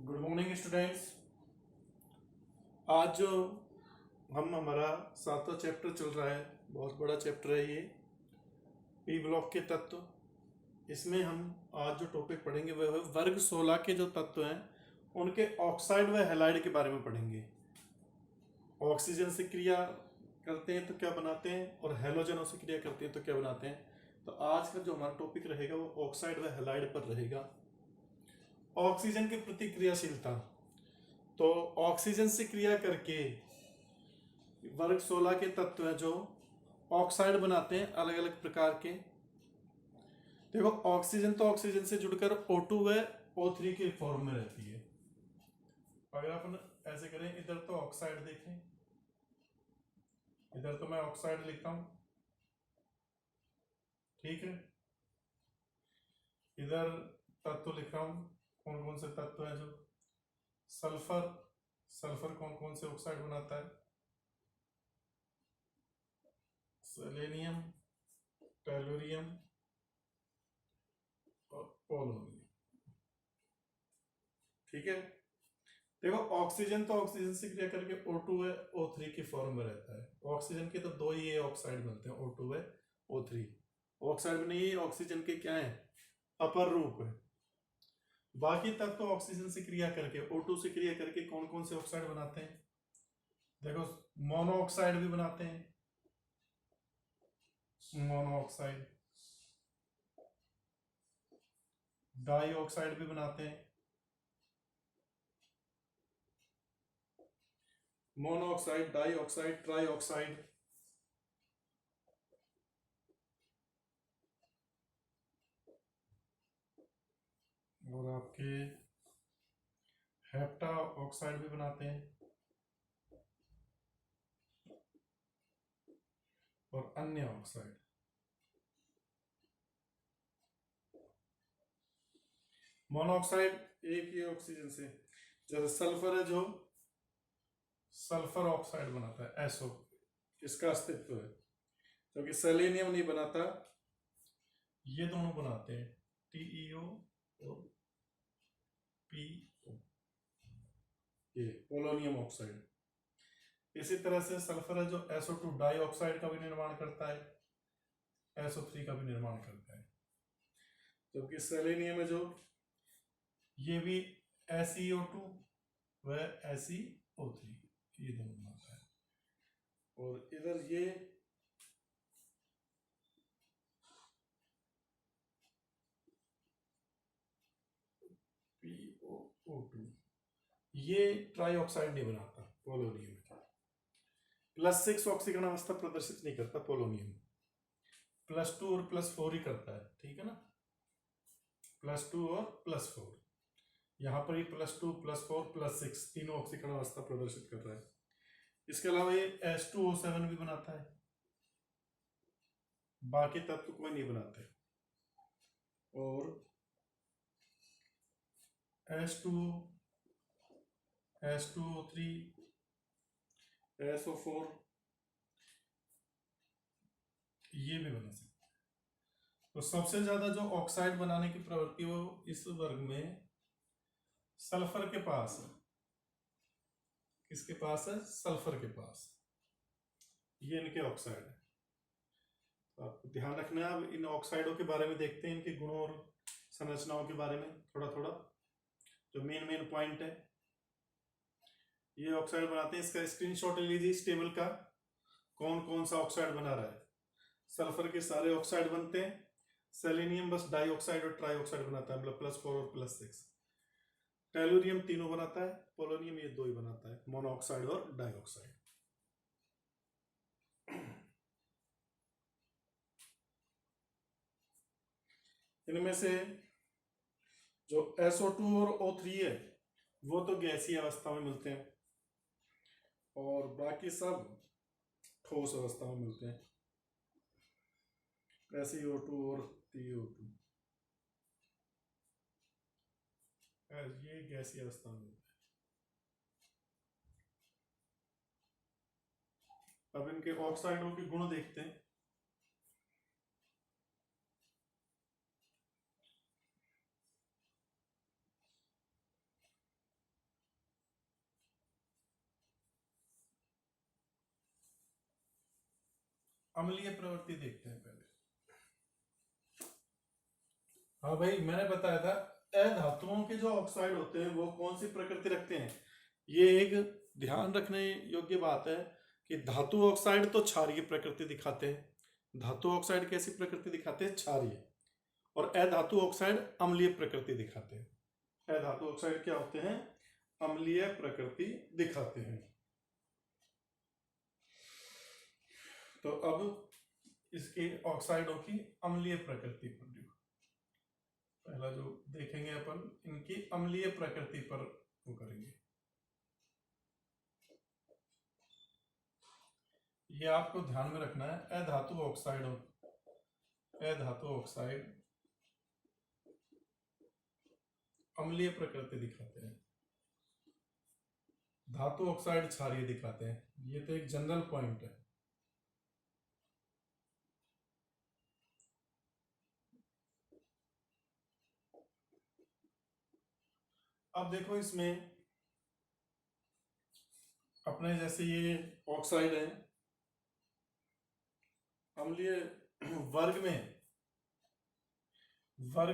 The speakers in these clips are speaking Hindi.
Good morning students. आज जो हमारा 7वां चैप्टर चल रहा है, बहुत बड़ा चैप्टर है ये, पी ब्लॉक के तत्व। इसमें हम आज जो टॉपिक पढ़ेंगे वह है वर्ग 16 के जो तत्व हैं उनके ऑक्साइड व हैलाइड के बारे में पढ़ेंगे। ऑक्सीजन से क्रिया करते हैं तो क्या बनाते हैं और हैलोजनों से क्रिया करते हैं तो क्या बनाते हैं। तो आज का जो हमारा टॉपिक रहेगा वो ऑक्साइड व हैलाइड पर रहेगा। ऑक्सीजन की प्रतिक्रियाशीलता, तो ऑक्सीजन से क्रिया करके वर्ग 16 के तत्व हैं जो ऑक्साइड बनाते हैं अलग अलग प्रकार के। देखो ऑक्सीजन तो ऑक्सीजन से जुड़कर O2 व O3 के फॉर्म में रहती है। अगर अपन ऐसे करें, इधर तो ऑक्साइड देखें, इधर तो मैं ऑक्साइड लिखता हूं, ठीक है। इधर तत्व लिख रहा हूं, कौन कौन से तत्व हैं जो सल्फर, सल्फर कौन कौन से ऑक्साइड बनाता है, सेलेनियम, टेलुरियम और पोलोनियम, ठीक है। देखो ऑक्सीजन तो ऑक्सीजन से क्रिया करके O2 व O3 के फॉर्म में रहता है। ऑक्सीजन के तो दो ही ऑक्साइड बनते हैं, O2 व O3। ऑक्साइड में नहीं, ऑक्सीजन के क्या है, अपर रूप है। बाकी तत्व तो ऑक्सीजन से क्रिया करके O2 से क्रिया करके कौन कौन से ऑक्साइड बनाते हैं। देखो मोनोऑक्साइड भी बनाते हैं, मोनोऑक्साइड, डाइऑक्साइड भी बनाते हैं, मोनोऑक्साइड, डाइऑक्साइड, ट्राइऑक्साइड। और आपके हेप्टा ऑक्साइड भी बनाते हैं और अन्य ऑक्साइड। मोनोऑक्साइड एक ही ऑक्सीजन से, जैसे सल्फर है जो सल्फर ऑक्साइड बनाता है, SO, इसका अस्तित्व है, क्योंकि सेलेनियम नहीं बनाता, ये दोनों बनाते हैं, TeO और PO, ये पोलोनियम ऑक्साइड। इसी तरह से सल्फर है जो SO2 डाइऑक्साइड का भी निर्माण करता है, SO3 का भी निर्माण करता है, जबकि सेलेनियम है जो ये भी SeO2 व SeO3 ये दोनों बनाता है। और इधर ये POO2 ये ट्राइऑक्साइड नहीं बनाता, पोलोनियम +6 ऑक्सीकरण अवस्था प्रदर्शित नहीं करता पोलोनियम, +2 और +4 ही करता है, ठीक है ना, +2 और +4। यहाँ पर ही +2 +4 +6 तीनों ऑक्सीकरण अवस्था प्रदर्शित कर रहा है। इसके अलावा ये H2O7 भी बनाता है, बाकी तत्व कोई नहीं बनाते। और H2O, H2O3, SO4 ये भी बना सकते हैं। तो सबसे ज्यादा जो ऑक्साइड बनाने की प्रवृत्ति वो इस वर्ग में सल्फर के पास है। किसके पास है, सल्फर के पास, ये इनके ऑक्साइड है। तो आपको ध्यान रखना है। अब इन ऑक्साइडों के बारे में देखते हैं, इनके गुणों और संरचनाओं के बारे में थोड़ा थोड़ा, जो मेन मेन पॉइंट है। ये ऑक्साइड बनाते हैं, इसका स्क्रीनशॉट ले लीजिए इस टेबल का, कौन कौन सा ऑक्साइड बना रहा है। सल्फर के सारे ऑक्साइड बनते हैं, सेलेनियम बस डाइऑक्साइड और ट्राइऑक्साइड बनाता है, मतलब +4 और +6। टेलुरियम तीनों बनाता है, पोलोनियम ये दो ही बनाता है, मोनोऑक्साइड और डाइऑक्साइड। इनमें से जो SO2 और O3 है वो तो गैसीय अवस्था में मिलते हैं और बाकी सब ठोस अवस्था में मिलते हैं, SeO2 और PO2 ये गैसीय अवस्था में मिलते हैं। अब इनके ऑक्साइडों के गुण देखते हैं। अम्लीय प्रवृत्ति देखते हैं पहले। हाँ भाई, मैंने बताया था अधातुओं के जो ऑक्साइड होते हैं वो कौन सी प्रकृति रखते हैं। ये एक ध्यान रखने योग्य बात है कि धातु ऑक्साइड तो क्षारीय प्रकृति दिखाते हैं। धातु ऑक्साइड कैसी प्रकृति दिखाते हैं? क्षारीय। और अधातु ऑक्साइड अम्लीय प्रकृति दिखाते हैं। अधातु ऑक्साइड क्या होते हैं? अम्लीय प्रकृति दिखाते हैं। तो अब इसके ऑक्साइडों की अम्लीय प्रकृति पर पहला जो देखेंगे अपन, इनकी अम्लीय प्रकृति पर वो करेंगे। ये आपको ध्यान में रखना है, अधातु ऑक्साइड अम्लीय प्रकृति दिखाते हैं, धातु ऑक्साइड क्षारीय दिखाते हैं। ये तो एक जनरल पॉइंट है। अब देखो इसमें अपने जैसे ये ऑक्साइड है, अम्लीय वर्ग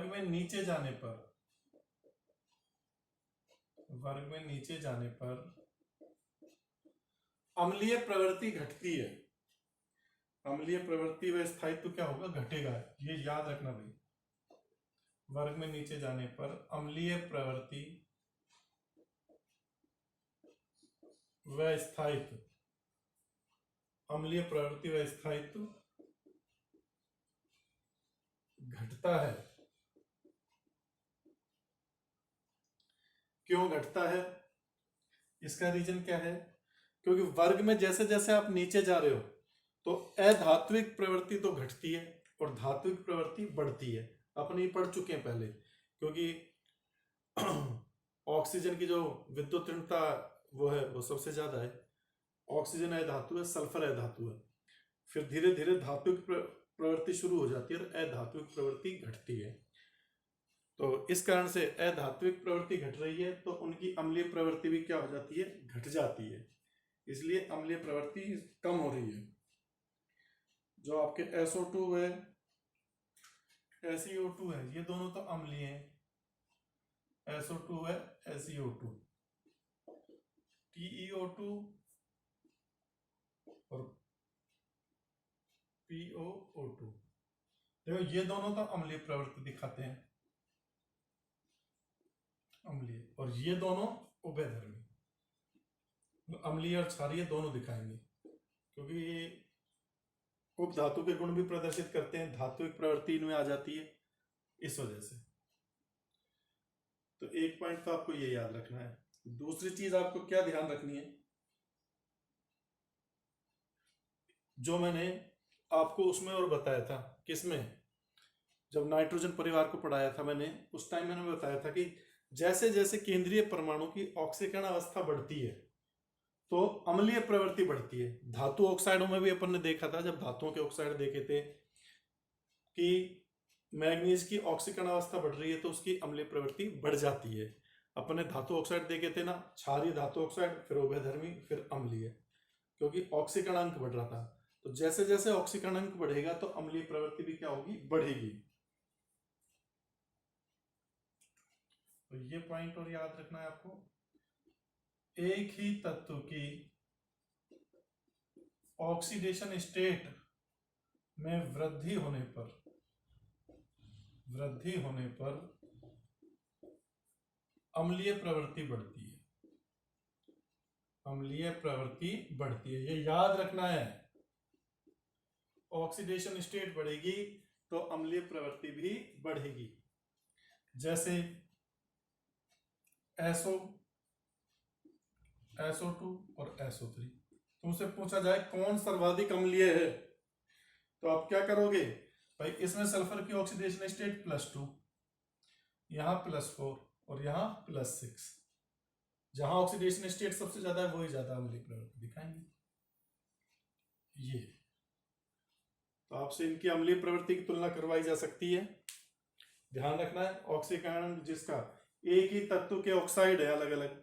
में नीचे जाने पर अम्लीय प्रवृत्ति घटती है। अम्लीय प्रवृत्ति व स्थायित्व क्या होगा? घटेगा। ये याद रखना भाई। वर्ग में नीचे जाने पर अम्लीय प्रवृत्ति व स्थायित्व, अम्लीय प्रवृत्ति व स्थायित्व घटता है। क्यों घटता है? इसका रीजन क्या है? क्योंकि वर्ग में जैसे जैसे आप नीचे जा रहे हो तो अधात्विक प्रवृत्ति तो घटती है और धात्विक प्रवृत्ति बढ़ती है। अपन ये पढ़ चुके हैं पहले, क्योंकि ऑक्सीजन की जो विद्युत ऋणता वो सबसे ज्यादा है। ऑक्सीजन अधातु है, सल्फर अधातु है। फिर धीरे धीरे धात्विक प्रवृत्ति शुरू हो जाती है और अधात्विक प्रवृत्ति घटती है। तो इस कारण से अधात्विक प्रवृत्ति घट रही है तो उनकी अम्लीय प्रवृत्ति भी क्या हो जाती है? घट जाती है। इसलिए अम्लीय प्रवृत्ति कम हो रही है। जो आपके SO2 है, SeO2 है, ये दोनों तो अम्लीय हैं। SO2 है, SeO2, TeO2 और PoO2, देखो ये दोनों तो अम्लीय प्रवृत्ति दिखाते हैं, अम्लीय। और ये दोनों उभयधर्मी, अम्लीय और क्षारीय दोनों दिखाएंगे, क्योंकि ये उपधातु के गुण भी प्रदर्शित करते हैं। धात्विक प्रवृत्ति इनमें आ जाती है इस वजह से। तो एक पॉइंट तो आपको ये याद रखना है। दूसरी चीज आपको क्या ध्यान रखनी है, जो मैंने आपको उसमें और बताया था, किसमें? जब नाइट्रोजन परिवार को पढ़ाया था मैंने, उस टाइम मैंने बताया था कि जैसे जैसे केंद्रीय परमाणु की ऑक्सीकरण अवस्था बढ़ती है तो अम्लीय प्रवृत्ति बढ़ती है। धातु ऑक्साइडों में भी अपन ने देखा था, जब धातुओं के ऑक्साइड देखे थे कि मैग्नीज की ऑक्सीकरण अवस्था बढ़ रही है तो उसकी अम्लीय प्रवृत्ति बढ़ जाती है। अपन ने धातु ऑक्साइड देखे थे ना, क्षारीय धातु ऑक्साइड, फिर उभयधर्मी, फिर अम्लीय, क्योंकि ऑक्सीकरणांक बढ़ रहा था। तो जैसे जैसे ऑक्सीकरणांक बढ़ेगा तो अम्लीय प्रवृत्ति भी क्या होगी? बढ़ेगी। तो ये पॉइंट और याद रखना है आपको। एक ही तत्व की ऑक्सीडेशन स्टेट में वृद्धि होने पर अम्लीय प्रवृत्ति बढ़ती है। अम्लीय प्रवृत्ति बढ़ती है, ये याद रखना है। ऑक्सीडेशन स्टेट बढ़ेगी तो अम्लीय प्रवृत्ति भी बढ़ेगी। जैसे SO2 और SO3, तुमसे पूछा जाए कौन सर्वाधिक अम्लीय है तो आप क्या करोगे भाई? इसमें सल्फर की ऑक्सीडेशन स्टेट +2, यहां +4 और यहां +6। जहां ऑक्सीडेशन स्टेट सबसे ज्यादा है वही ज्यादा अम्लीय प्रवृत्ति दिखाएंगे। ये तो आपसे इनकी अम्लीय प्रवृत्ति की तुलना करवाई जा सकती है। ध्यान रखना है, ऑक्सीकरण जिसका एक ही तत्व के ऑक्साइड है अलग अलग,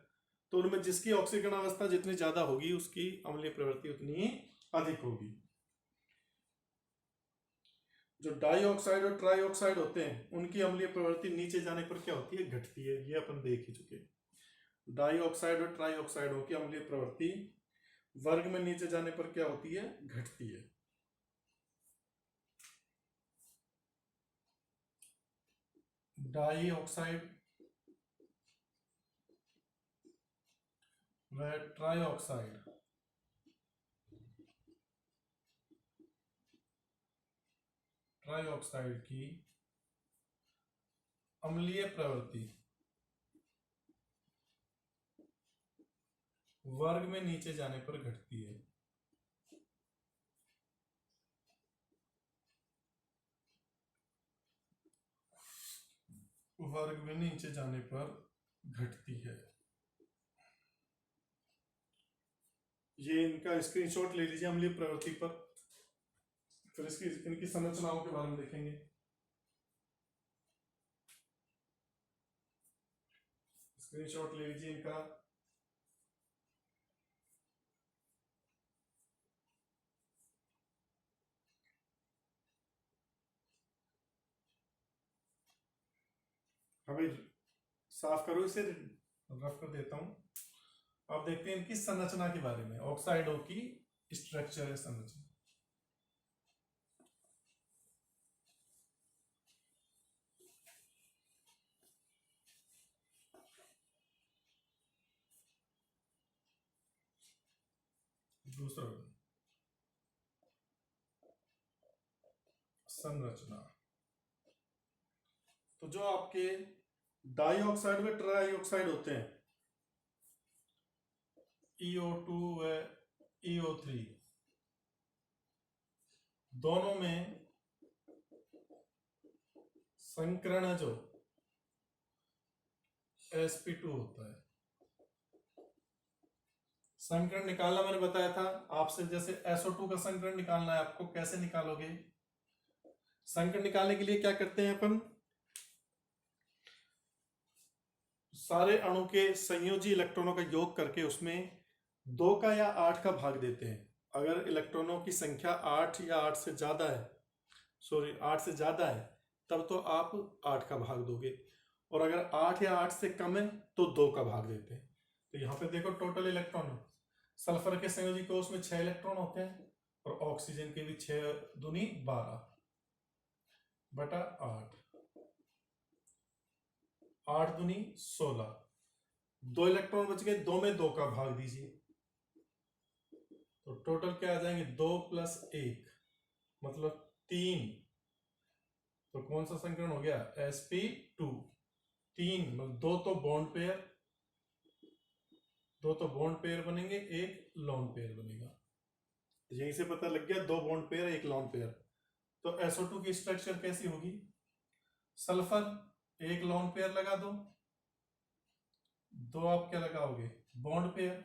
तो उनमें जिसकी ऑक्सीकरण अवस्था जितनी ज्यादा होगी उसकी अम्लीय प्रवृत्ति उतनी ही अधिक होगी। जो डाई ऑक्साइड और ट्राई ऑक्साइड होते हैं उनकी अम्लीय प्रवृत्ति नीचे जाने पर क्या होती है, घटती है। ये अपन देख ही चुके। डाई ऑक्साइड और ट्राई ऑक्साइडों की अम्लीय प्रवृत्ति वर्ग में नीचे जाने पर क्या होती है, घटती है। डाई ऑक्साइड व ट्राई ऑक्साइड की अम्लीय प्रवृत्ति वर्ग में नीचे जाने पर घटती है। वर्ग में नीचे जाने पर घटती है। ये इनका स्क्रीनशॉट ले लीजिए अम्लीय प्रवृत्ति पर, फिर इसकी इनकी संरचनाओं के बारे में देखेंगे। स्क्रीनशॉट ले लीजिए इनका। अभी साफ करो इसे, रफ कर देता हूं। अब देखते हैं इनकी संरचना के बारे में, ऑक्साइडों की स्ट्रक्चर है, संरचना। दूसरा संरचना, तो जो आपके डाई ऑक्साइड व ट्राई ऑक्साइड होते हैं, EO2 व EO3, दोनों में संकरण जो sp2 होता है। संकरण निकालना मैंने बताया था आपसे, जैसे SO2 का संकरण निकालना है आपको, कैसे निकालोगे? संकरण निकालने के लिए क्या करते हैं अपन, सारे अणु के संयोजी इलेक्ट्रॉनों का योग करके उसमें 2 का या 8 का भाग देते हैं। अगर इलेक्ट्रॉनों की संख्या 8 या 8 से ज्यादा है, 8 से ज्यादा है, तब तो आप 8 का भाग दोगे, और अगर 8 या 8 से कम है तो 2 का भाग देते हैं। तो यहाँ पे देखो टोटल इलेक्ट्रॉन, सल्फर के संयोजी कोष में 6 इलेक्ट्रॉन होते हैं, और ऑक्सीजन के भी 6 दूनी 12 बटा 8, 8 दूनी 16, 2 इलेक्ट्रॉन बच गए, 2 में 2 का भाग दीजिए, तो टोटल क्या आ जाएंगे, 2 + 1 मतलब 3। तो कौन सा संकरण हो गया, sp2। 3 मतलब 2 तो बॉन्ड पेयर बनेंगे, 1 लोन पेयर बनेगा। यहीं से पता लग गया, 2 बॉन्ड पेयर 1 लोन पेयर। तो SO2 की स्ट्रक्चर कैसी होगी, सल्फर 1 लोन पेयर लगा दो, 2 आप क्या लगाओगे, बॉन्ड पेयर।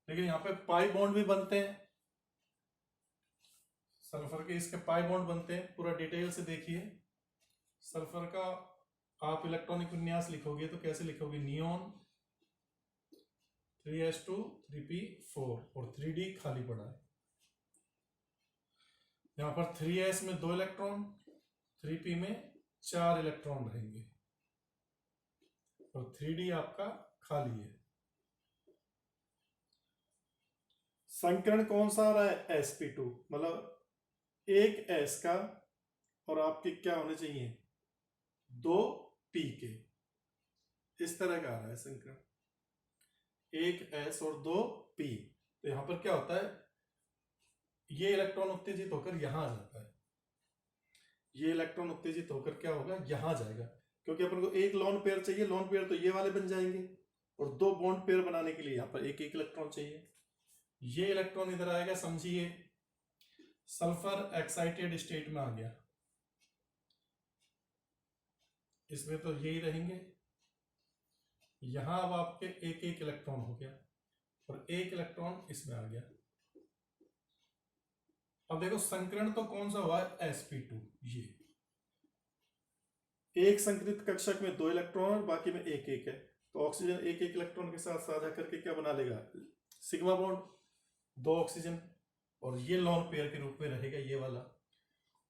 लेकिन यहाँ पे पाई बॉन्ड भी बनते हैं, सल्फर के इसके पाई बॉन्ड बनते हैं, पूरा डिटेल से देखिए। सल्फर का आप इलेक्ट्रॉनिक विन्यास लिखोगे तो कैसे लिखोगे, नियोन 3s2 3p4 और 3d खाली पड़ा है। यहां पर 3s में 2 इलेक्ट्रॉन, 3p में 4 इलेक्ट्रॉन रहेंगे, और 3d आपका खाली है। संकरण कौन सा आ रहा है, sp2, मतलब 1 s का और आपके क्या होने चाहिए, 2 p के, इस तरह का आ रहा है संकरण, 1 s और 2 p। तो यहां पर क्या होता है, ये इलेक्ट्रॉन उत्तेजित होकर यहां आ जाता है, ये इलेक्ट्रॉन उत्तेजित होकर क्या होगा, यहां जाएगा, क्योंकि अपन को 1 लोन पेयर चाहिए, लोन पेयर तो ये वाले बन जाएंगे, और 2 बॉन्ड पेयर बनाने के लिए यहां पर 1 इलेक्ट्रॉन चाहिए। ये इलेक्ट्रॉन इधर आएगा, समझिए सल्फर एक्साइटेड स्टेट में आ गया, इसमें तो यही रहेंगे, यहां अब आपके 1 इलेक्ट्रॉन हो गया, और 1 इलेक्ट्रॉन इसमें आ गया। अब देखो संकरण तो कौन सा हुआ है, sp2। ये एक संकरित कक्षक में 2 इलेक्ट्रॉन और बाकी में 1 है, तो ऑक्सीजन 1 इलेक्ट्रॉन के साथ साझा करके क्या बना लेगा, सिग्मा बॉन्ड, 2 ऑक्सीजन, और ये लोन पेयर के रूप में रहेगा ये वाला।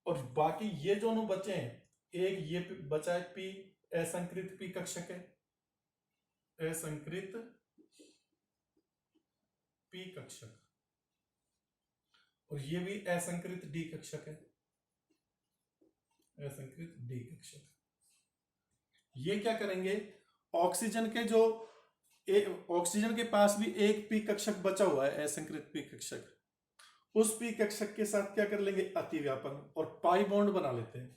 और बाकी ये दोनों बचे हैं, एक ये बचा है पी, असंकृत पी कक्षक है, असंकृत पी कक्षक, और ये भी असंकृत डी कक्षक है, असंकृत डी कक्षक। ये क्या करेंगे, ऑक्सीजन के जो ऑक्सीजन के पास भी एक पी कक्षक बचा हुआ है, असंकृत पी कक्षक, उस पी कक्षक के साथ क्या कर लेंगे, अतिव्यापन, और पाई बॉन्ड बना लेते हैं।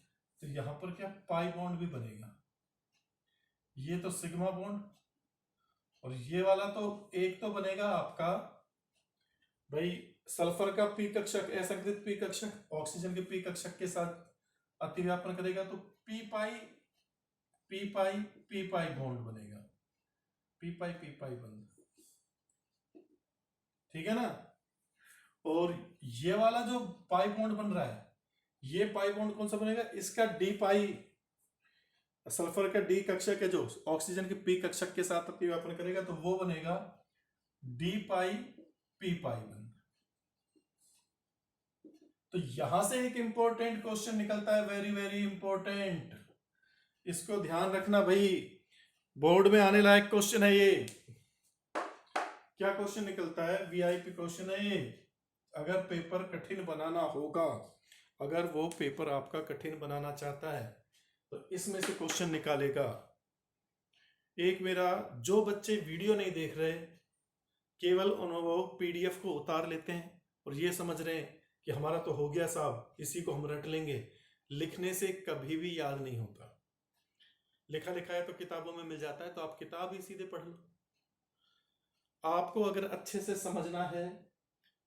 तो यहां पर क्या पाई बॉन्ड भी बनेगा, ये तो सिग्मा बॉन्ड, और ये वाला तो एक तो बनेगा आपका भाई सल्फर का पी कक्षक, असंकृत पी कक्षक ऑक्सीजन के पी कक्षक के साथ अतिव्यापन करेगा, तो पी पाई पी पाई पी पाई बॉन्ड बनेगा, पी पाई बंद, ठीक है ना। और ये वाला जो पाई बॉन्ड बन रहा है, ये पाई बॉन्ड कौन सा बनेगा, इसका डी पाई, सल्फर का डी कक्षक है जो ऑक्सीजन के पी कक्षक के साथ अतिव्यापन करेगा, तो वो बनेगा डी पाई पी पाई बंद। तो यहां से एक इंपॉर्टेंट क्वेश्चन निकलता है, वेरी वेरी इंपॉर्टेंट, इसको ध्यान रखना भाई, बोर्ड में आने लायक क्वेश्चन है ये। क्या क्वेश्चन निकलता है, वीआईपी क्वेश्चन है ये। अगर पेपर कठिन बनाना होगा, अगर वो पेपर आपका कठिन बनाना चाहता है तो इसमें से क्वेश्चन निकालेगा। एक मेरा, जो बच्चे वीडियो नहीं देख रहे, केवल वो पीडीएफ को उतार लेते हैं और ये समझ रहे हैं कि हमारा तो हो गया साहब, इसी को हम रट लेंगे, लिखने से कभी भी याद नहीं होता। लिखा लिखा है तो किताबों में मिल जाता है, तो आप किताब ही सीधे पढ़ लो। आपको अगर अच्छे से समझना है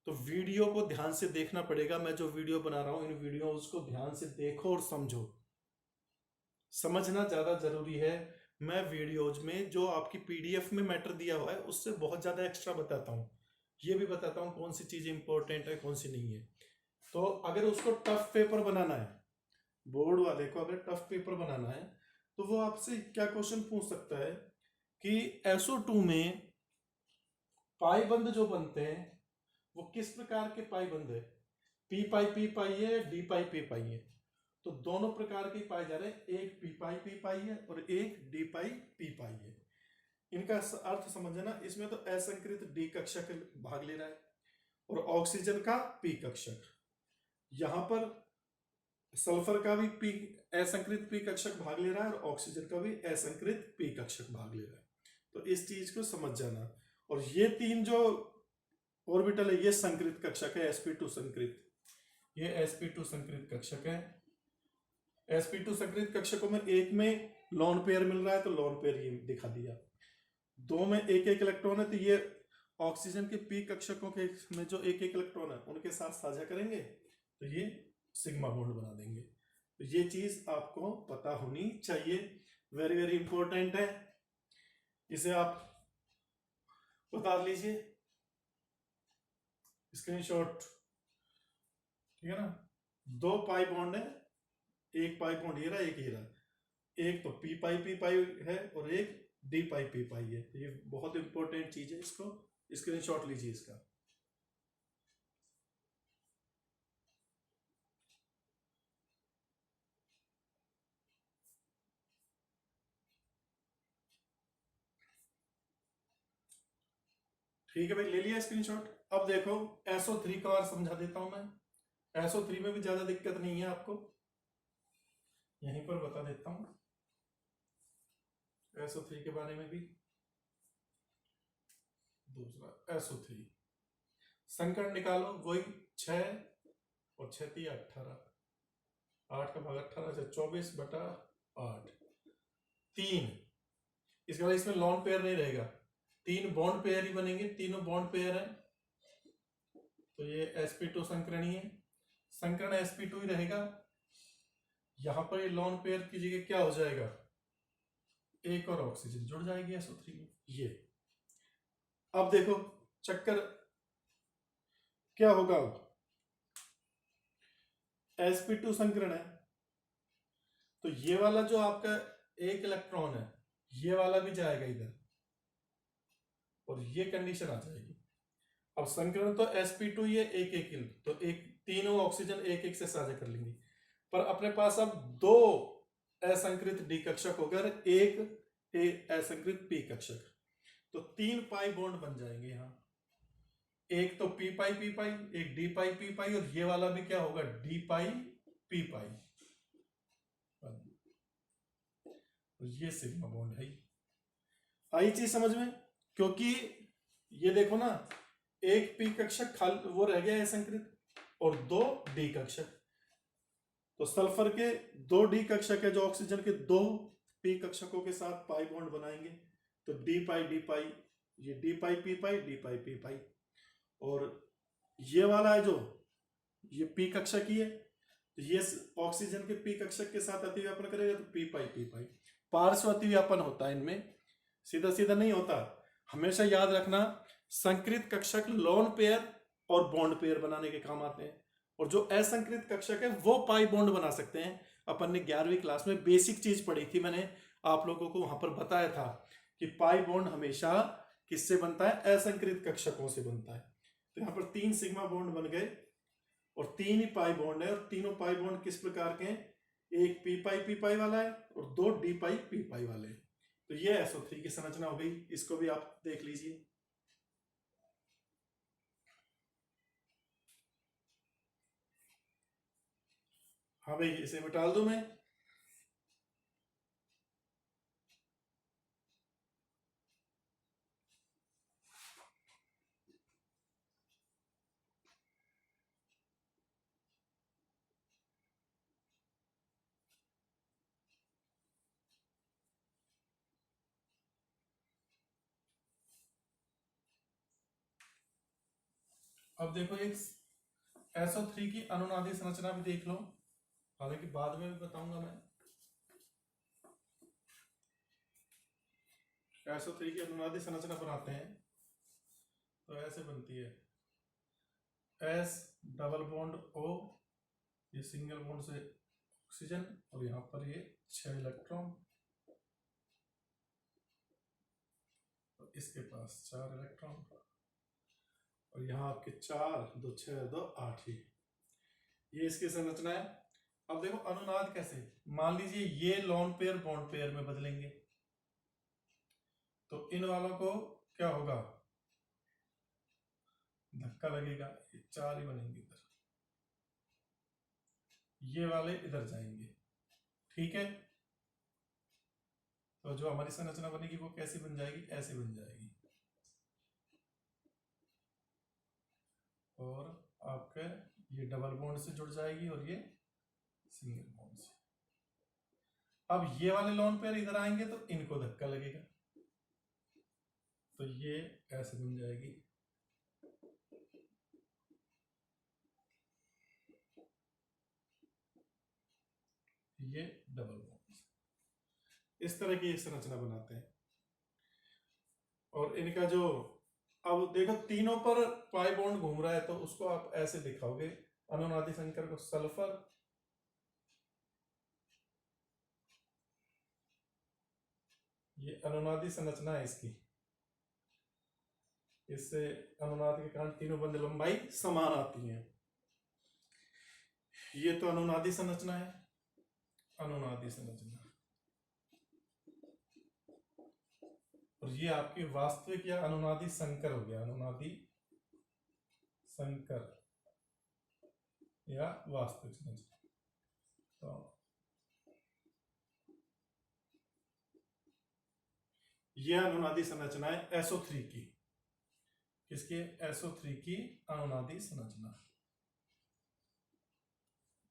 तो वीडियो को ध्यान से देखना पड़ेगा। मैं जो वीडियो बना रहा हूं, इन वीडियोस को ध्यान से देखो और समझो, समझना ज्यादा जरूरी है। मैं वीडियोज में जो आपकी पीडीएफ में मैटर दिया हुआ है उससे बहुत ज्यादा एक्स्ट्रा बताता हूँ, ये भी बताता हूँ कौन सी चीज इंपॉर्टेंट है कौन सी नहीं है। तो अगर उसको टफ पेपर बनाना है, बोर्ड वाले को अगर टफ पेपर बनाना है, तो वो आपसे क्या क्वेश्चन पूछ सकता है कि SO2 में पाई बंद जो बनते हैं वो किस प्रकार के पाई बंद है, पी पाई है, डी पाई पी पाई है। तो दोनों प्रकार के पाए जा रहे हैं, एक पी पाई है और एक डी पाई पी पाई है। इनका अर्थ समझना, इसमें तो असंकृत डी कक्षक भाग ले रहा है और ऑक्सीजन का पी कक्षक, यहां पर सल्फर का भी पी असंकृत पी कक्षक भाग ले रहा है और ऑक्सीजन का भी असंकृत पी कक्षक भाग ले रहा है। तो इस चीज को समझ जाना। और ये तीन जो ऑर्बिटल है ये संकृत कक्षक है, sp2 संकृत, ये sp2 संकृत कक्षक है। sp2 संकृत कक्षकों में एक में लोन पेयर मिल रहा है तो लोन पेयर ये दिखा दिया, दो में एक एक इलेक्ट्रॉन है तो ये ऑक्सीजन के पी कक्षकों के में जो एक एक इलेक्ट्रॉन है उनके साथ साझा करेंगे तो ये सिग्मा बॉन्ड बना देंगे। तो ये चीज आपको पता होनी चाहिए, वेरी वेरी इंपॉर्टेंट है, इसे आप उतार लीजिए स्क्रीनशॉट, ठीक है ना। दो पाई बॉन्ड है, एक पाई बॉन्ड ये रहा, एक ये रहा, एक तो पी पाई है और एक डी पाई पी पाई है। ये बहुत इंपॉर्टेंट चीज है, इसको स्क्रीनशॉट लीजिए इसका। ठीक है भाई, ले लिया स्क्रीनशॉट। अब देखो SO3 का और समझा देता हूं मैं। SO3 में भी ज्यादा दिक्कत नहीं है आपको, यहीं पर बता देता हूं SO3 के बारे में भी। दूसरा SO3 संकरण निकालो, वही 6 और 6 3 18, 8 का भाग 18 से 24/8, 3। इसके बाद इसमें लॉन पेयर नहीं रहेगा, 3 बॉन्ड पेयर ही बनेंगे, तीनों बॉन्ड पेयर है। तो ये sp2 संकरणी है, संकरण sp2 ही रहेगा। यहां पर ये लॉन पेयर की जगह क्या हो जाएगा, एक और ऑक्सीजन जुड़ जाएगी SO3 में। ये अब देखो चक्कर क्या होगा, sp2 संकरण है तो ये वाला जो आपका एक इलेक्ट्रॉन है ये वाला भी जाएगा इधर और ये कंडीशन आ जाएगी। अब संकरण तो sp2 ये एक एक, तो एक तीनों ऑक्सीजन एक एक से साझा कर लेंगे। पर अपने पास अब दो असंकृत डी कक्षक हो गए, एक असंकृत पी कक्षक, तो 3 पाई बॉन्ड बन जाएंगे यहां। एक तो पी पाई, एक डी पाई पी पाई, और ये वाला भी क्या होगा, डी पाई पी पाई। ये सिग्मा बॉन्ड है। आई चीज समझ में? क्योंकि ये देखो ना, एक पी कक्षक खाली वो रह गया असंकृत और 2 डी कक्षक, तो सल्फर के 2 डी कक्षक है जो ऑक्सीजन के 2 पी कक्षकों के साथ पाई बॉन्ड बनाएंगे, तो डी पाई, ये डी पाई पी पाई, और ये वाला है जो ये पी कक्षक ही है, तो ये ऑक्सीजन के पी कक्षक के साथ अतिव्यापन करेगा तो पी पाई। पार्श्व अतिव्यापन होता है इनमें, सीधा सीधा नहीं होता। हमेशा याद रखना, संकृत कक्षक लोन पेयर और बॉन्ड पेयर बनाने के काम आते हैं, और जो असंकृत कक्षक है वो पाई बॉन्ड बना सकते हैं। अपन ने 11वीं क्लास में बेसिक चीज पढ़ी थी, मैंने आप लोगों को वहां पर बताया था कि पाई बॉन्ड हमेशा किससे बनता है, असंकृत कक्षकों से बनता है। तो यहाँ पर 3 सिग्मा बॉन्ड बन गए और 3 ही पाई बॉन्ड है, और तीनों पाई बॉन्ड किस प्रकार के हैं, एक पी पाई वाला है और 2 डी पाई पी पाई वाले हैं। तो ये SO3 की संरचना हो गई, इसको भी आप देख लीजिए। हाँ भाई, इसे मिटा दूं मैं? अब देखो, एक SO3 की अनुनादी संरचना भी देख लो, हालांकि बाद में भी बताऊंगा मैं। SO3 की अनुनादी संरचना बनाते हैं तो ऐसे बनती है, S डबल बॉन्ड O, ये सिंगल बॉन्ड से ऑक्सीजन, और यहाँ पर ये 6 इलेक्ट्रॉन, और इसके पास 4 इलेक्ट्रॉन, और यहाँ आपके 4 2 6 2 8 ही, ये इसकी संरचना है। अब देखो अनुनाद कैसे, मान लीजिए ये लोन पेयर बॉन्ड पेयर में बदलेंगे, तो इन वालों को क्या होगा, धक्का लगेगा, ये 4 ही बनेंगे इधर, ये वाले इधर जाएंगे, ठीक है। तो जो हमारी संरचना बनेगी वो कैसी बन जाएगी, ऐसी बन जाएगी, और आपके ये डबल बॉन्ड से जुड़ जाएगी और ये सिंगल बॉन्ड से। अब ये वाले लोन पेयर इधर आएंगे तो इनको धक्का लगेगा, तो ये ऐसे बन जाएगी, ये डबल बॉन्ड, इस तरह की एक संरचना बनाते हैं। और इनका जो, अब देखो तीनों पर पाई बॉन्ड घूम रहा है, तो उसको आप ऐसे दिखाओगे अनुनादी संकर को, सल्फर, ये अनुनादी संरचना है इसकी, इससे अनुनाद के कारण तीनों बंद लंबाई समान आती है। ये तो अनुनादी संरचना है, अनुनादी संरचना, और ये आपकी वास्तविक या अनुनादी संकर हो गया, अनुनादी संकर या वास्तविक संरचना। तो ये अनुनादी संरचना है SO3 की, किसके, SO3 की अनुनादी संरचना।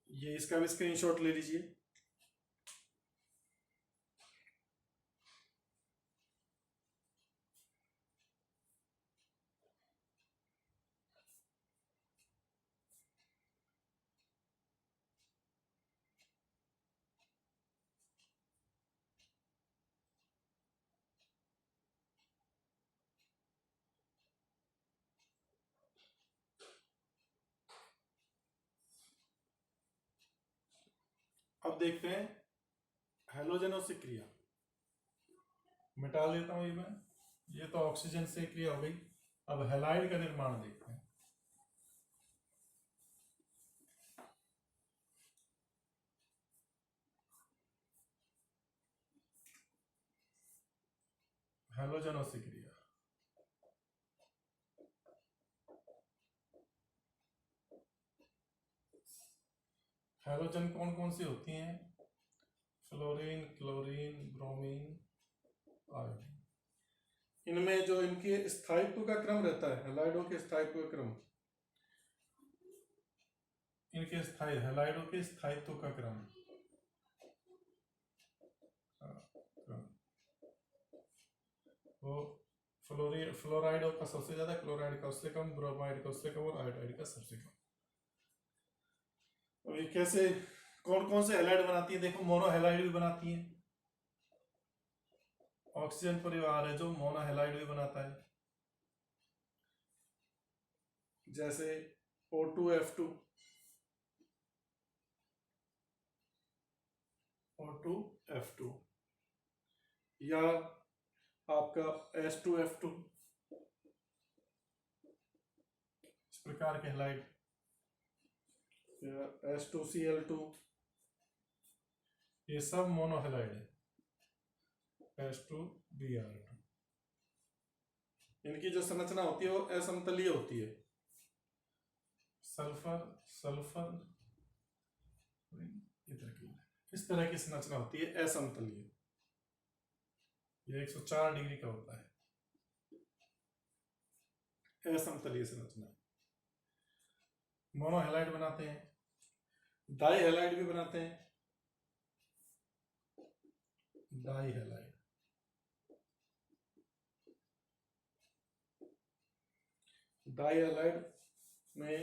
ये इसका भी स्क्रीनशॉट ले लीजिए। अब देखते हैं हैलोजनों से क्रिया, मिटा लेता हूं ये मैं, ये तो ऑक्सीजन से क्रिया हो गई। अब हैलाइड का निर्माण देखते हैं। हैलोजनों से क्रिया। हैलोजन कौन कौन सी होती हैं? Fluorine, chlorine, bromine, iodine. इनमें जो इनके स्थायित्व का क्रम रहता है, हैलाइडों के स्थायित्व का क्रम, इनके हैलाइडों के स्थायित्व का क्रम, वो फ्लोराइड का सबसे ज्यादा, क्लोराइड का उससे कम, ब्रोमाइड का उससे कम और आयोडाइड का सबसे कम। अभी कैसे कौन कौन से हैलाइड बनाती है? देखो, मोनोहैलाइड भी बनाती है। ऑक्सीजन परिवार है जो मोनोहैलाइड भी बनाता है, जैसे O2F2, O2F2, या आपका H2F2, इस प्रकार के हैलाइड, या H2Cl2, ये सब मोनोहैलाइड है। H2Br2, इनकी जो संरचना होती है वो असमतलीय होती है। सल्फर सल्फर इस तरह की संरचना होती है असमतलीय। ये 104 डिग्री का होता है, असमतलीय संरचना। मोनोहैलाइड बनाते हैं, डाईहैलाइड भी बनाते हैं, डाईहैलाइड। डाईहैलाइड में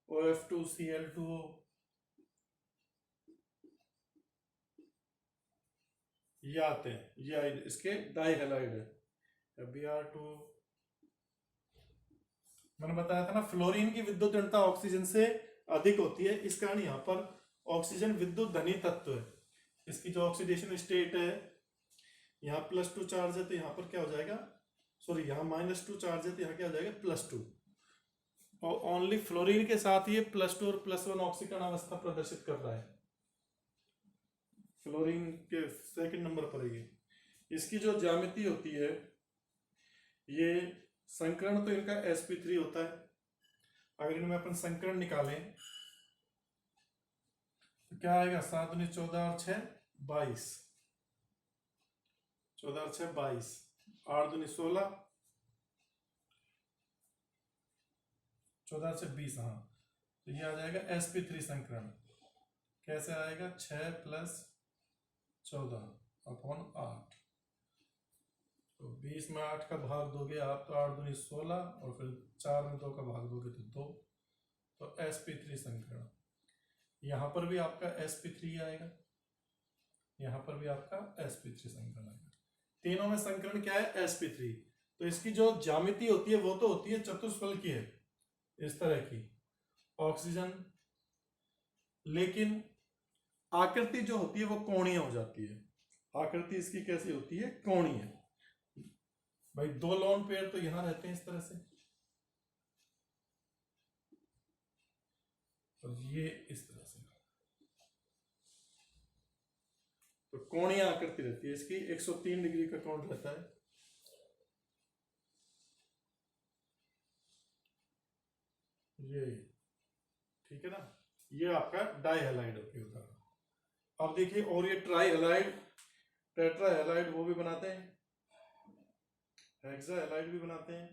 OF2Cl2O, ये आते हैं, ये इसके डाईहैलाइड है। Br2, मैंने बताया था ना, फ्लोरीन की विद्युत ऋणता ऑक्सीजन से अधिक होती है, इस कारण यहाँ पर ऑक्सीजन विद्युत धनी तत्व है। इसकी जो ऑक्सीडेशन स्टेट है, यहाँ +2 चार्ज है तो यहाँ पर क्या हो जाएगा, सॉरी यहाँ -2 चार्ज है तो यहाँ क्या हो जाएगा, +2। और ओनली फ्लोरीन के साथ ये +2 और +1 ऑक्सीकरण अवस्था प्रदर्शित कर रहा है। फ्लोरीन के सेकंड नंबर पर है ये। इसकी जो ज्यामिति होती है, ये संकरण तो इनका sp3 होता है। अगर इनमें अपन संकरण निकालें तो क्या आएगा, 7 × 14 और 6 22, 14 और 6 22, 8 × 16, 14 से 20, हाँ, तो ये आ जाएगा sp3 संकरण। कैसे आएगा, 6 + 14/8, तो 20 में 8 का भाग दोगे आप तो 8 × 16, और फिर 4 में 2 का भाग दोगे तो 2, तो sp3 संकरण। यहाँ पर भी आपका sp3 आएगा, यहाँ पर भी आपका sp3 संकरण आएगा। तीनों में संकरण क्या है, sp3। तो इसकी जो ज्यामिति होती है वो तो होती है चतुष्फल की है, इस तरह की ऑक्सीजन, लेकिन आकृति जो होती है वो कोणीय हो जाती है। आकृति इसकी कैसी होती है, कोणीय। भाई 2 लोन पेयर तो यहां रहते हैं इस तरह से, और ये इस तरह से, तो कोणीय आकृति रहती है इसकी। 103 डिग्री का कोण रहता है। ये ठीक है ना, ये आपका डाईहैलाइड होगा। अब देखिए, और ये ट्राईहैलाइड, टेट्राहैलाइड वो भी बनाते हैं, हेक्साहैलाइड भी बनाते हैं।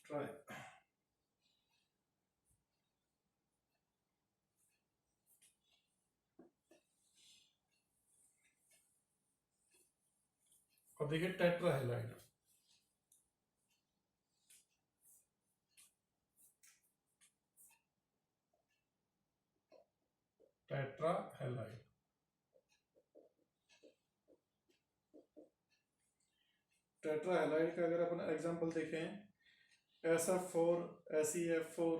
ट्राई, अब देखिए टेट्राहैलाइड, टेट्राहैलाइड, टेट्राहैलाइड का अगर अपन एग्जांपल देखें, SF4, SeF4,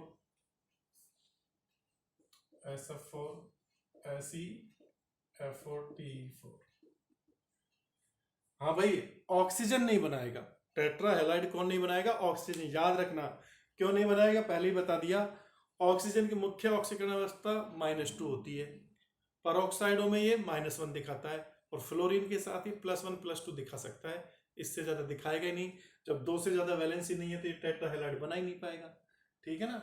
SF4, SeF4, Te4। हाँ भाई, ऑक्सीजन नहीं बनाएगा टेट्राहैलाइड। कौन नहीं बनाएगा, ऑक्सीजन। याद रखना क्यों नहीं बनाएगा, पहले ही बता दिया। ऑक्सीजन की मुख्य ऑक्सीकरण अवस्था -2 होती है, परऑक्साइडों में ये -1 दिखाता है। और फ्लोरीन के साथ ही +1 +2 दिखा सकता है, इससे ज्यादा दिखाएगा ही नहीं। जब 2 से ज्यादा वैलेंसी नहीं है तो ये टेट्राहेलाइड बना ही नहीं पाएगा, ठीक है ना।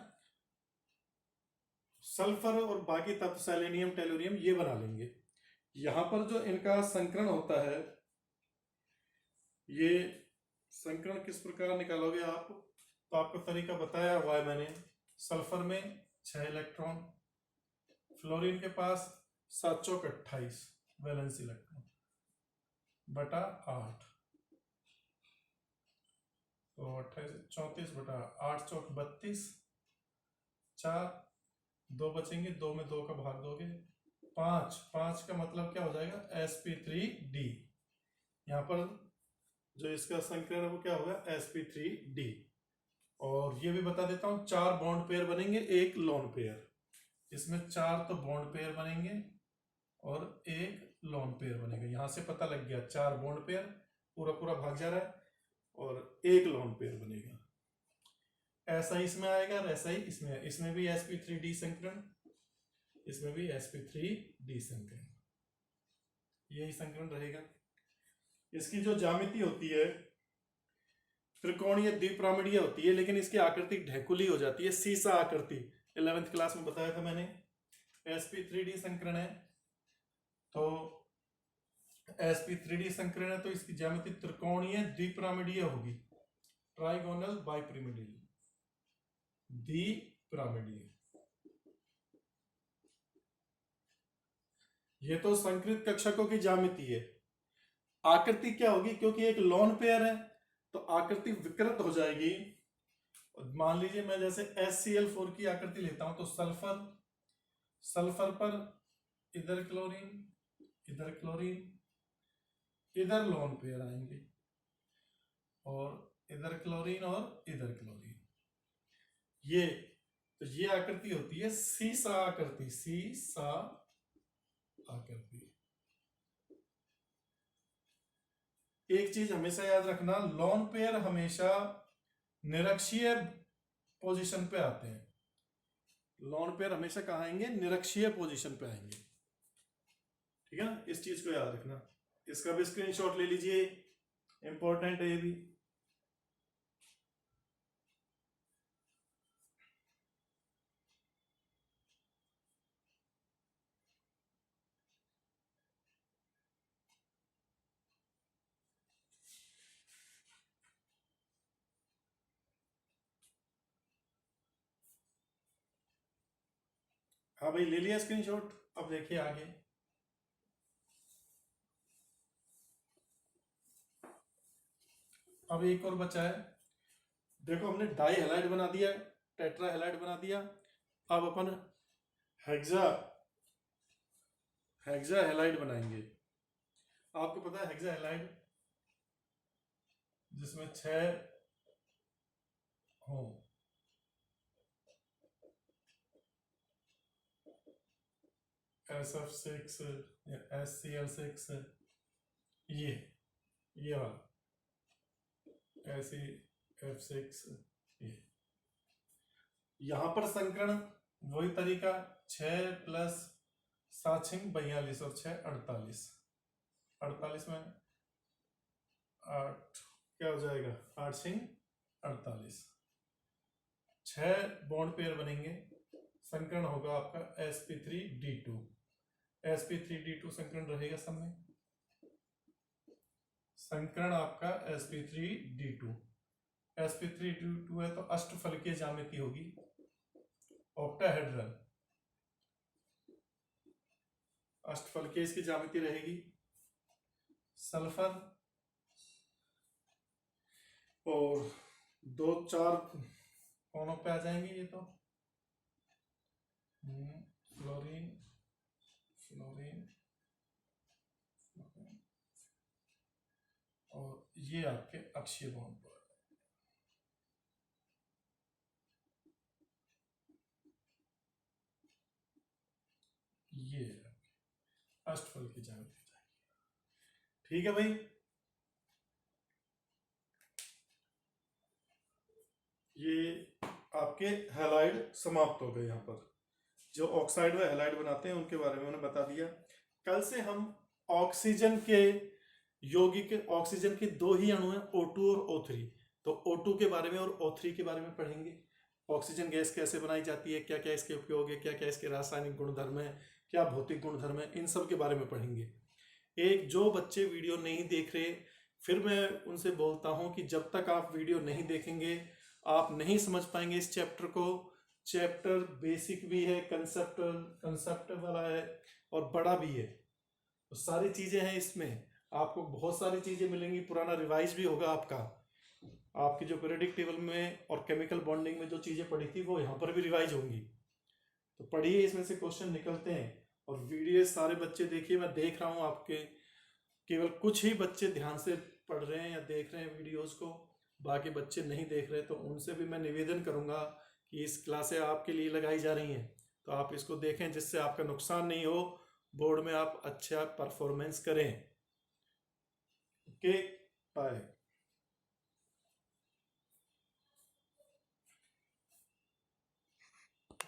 सल्फर और बाकी तत्व सेलेनियम टेलुरियम ये बना लेंगे। यहां पर जो इनका संकरण होता है, ये संकरण किस प्रकार निकालोगे आप, तो आपको तरीका बताया हुआ है मैंने। सल्फर में 6 इलेक्ट्रॉन, फ्लोरीन के पास 7 चौक 28 वैलेंस इलेक्ट्रॉन बटा 8, तो 28 34 बटा 8 चौक 32, 4 2 बचेंगे, 2 में 2 का भाग दोगे 5, 5 का मतलब क्या हो जाएगा sp3d। यहाँ पर जो इसका संकरण है वो क्या होगा sp3d। और ये भी बता देता हूं, 4 बॉन्ड पेयर बनेंगे, 1 लोन पेयर। इसमें 4 तो बॉन्ड पेयर बनेंगे और 1 लोन पेयर बनेगा। यहां से पता लग गया 4 बॉन्ड पेयर, पूरा पूरा भाग जा रहा है, और 1 लोन पेयर बनेगा। ऐसा ही इसमें आएगा और ऐसा ही इसमें, इसमें भी sp3d संकरण, इसमें भी sp3d संकरण, यही संकरण रहेगा। इसकी जो ज्यामिति होती है त्रिकोणीय द्विपिरामिडीय होती है, लेकिन इसकी आकृति ढेकुली हो जाती है, सीसा आकृति। 11th क्लास में बताया था मैंने। sp3d संकरण है, तो sp3d संकरण है तो इसकी ज्यामिति त्रिकोणीय द्विपिरामिडीय होगी, ट्राइगोनल बाइपिरामिडल, द्विपिरामिडीय। ये तो संकृत कक्षकों की ज्यामिति है। आकृति क्या होगी, क्योंकि एक लोन पेयर है तो आकृति विकृत हो जाएगी। मान लीजिए मैं जैसे HCl4 की आकृति लेता हूं, तो सल्फर, सल्फर पर इधर क्लोरीन, इधर क्लोरीन, इधर लोन पेयर आएंगे, और इधर क्लोरीन और इधर क्लोरीन। ये तो ये आकृति होती है सीसा आकृति, सीसा आकृति। एक चीज हमेशा याद रखना, लोन पेयर हमेशा निरक्षीय पोजीशन पे आते हैं। लोन पेयर हमेशा कहाँ आएंगे, निरक्षीय पोजीशन पे आएंगे, ठीक है ना। इस चीज को याद रखना, इसका भी स्क्रीनशॉट ले लीजिए, इंपॉर्टेंट है ये भी। हाँ भाई, ले लिया स्क्रीनशॉट। अब देखिए आगे, अब एक और बचा है। देखो हमने डाई हेलाइड बना दिया, टेट्रा हेलाइड बना दिया। अब अपन हेक्सा हेक्सा हेलाइड बनाएंगे। आपको पता है हेक्सा हेलाइड जिसमें 6 हो, SF6 या SCl6, ये वाला SEF6, ये यहां पर संकरण वही तरीका, 6 + 7 × 42 और 6 48, 48 में 8 क्या हो जाएगा, 8 × 48, 6 बॉन्ड पेयर बनेंगे। संकरण होगा आपका sp3d2, sp3d2 संकरण रहेगा सब में। संकरण आपका sp3d2, sp3d2 है तो अष्टफलकीय ज्यामिति होगी, ऑक्टाहेड्रल अष्टफलकीय इसकी ज्यामिति रहेगी। सल्फर और 2 4 कोनों पे आ जाएंगे, ये तो फ्लोरीन, फ्लोरीन, फ्लोरीन, और ये आपके अक्षीय बॉन्ड पर, ये अष्टफल की ज्यामिति जाएगी। ठीक है भाई, ये आपके हैलाइड समाप्त हो गए। यहाँ पर जो ऑक्साइड व हैलाइड बनाते हैं उनके बारे में मैंने बता दिया। कल से हम ऑक्सीजन के यौगिक, ऑक्सीजन के दो ही अणु हैं, O2 और O3। तो O2 के बारे में और O3 के बारे में पढ़ेंगे। ऑक्सीजन गैस कैसे बनाई जाती है, क्या क्या इसके उपयोग है, क्या क्या इसके रासायनिक गुणधर्म है, क्या भौतिक गुणधर्म है, इन सब के बारे में पढ़ेंगे। एक जो बच्चे वीडियो नहीं देख रहे, फिर मैं उनसे बोलता हूं कि जब तक आप वीडियो नहीं देखेंगे आप नहीं समझ पाएंगे इस चैप्टर को। चैप्टर बेसिक भी है, कंसेप्ट वाला है और बड़ा भी है, तो सारी चीजें हैं इसमें। आपको बहुत सारी चीजें मिलेंगी, पुराना रिवाइज भी होगा आपका। आपकी जो पीरियोडिक टेबल में और केमिकल बॉन्डिंग में जो चीजें पढ़ी थी वो यहाँ पर भी रिवाइज होंगी। तो पढ़िए, इसमें से क्वेश्चन निकलते हैं। और वीडियो सारे बच्चे देखिए, मैं देख रहा हूँ आपके केवल कुछ ही बच्चे ध्यान से पढ़ रहे हैं या देख रहे हैं वीडियोस को, बाकी बच्चे नहीं देख रहे। तो उनसे भी मैं निवेदन करूंगा कि इस क्लासें आपके लिए लगाई जा रही हैं, तो आप इसको देखें जिससे आपका नुकसान नहीं हो, बोर्ड में आप अच्छा परफॉर्मेंस करें। Okay, bye.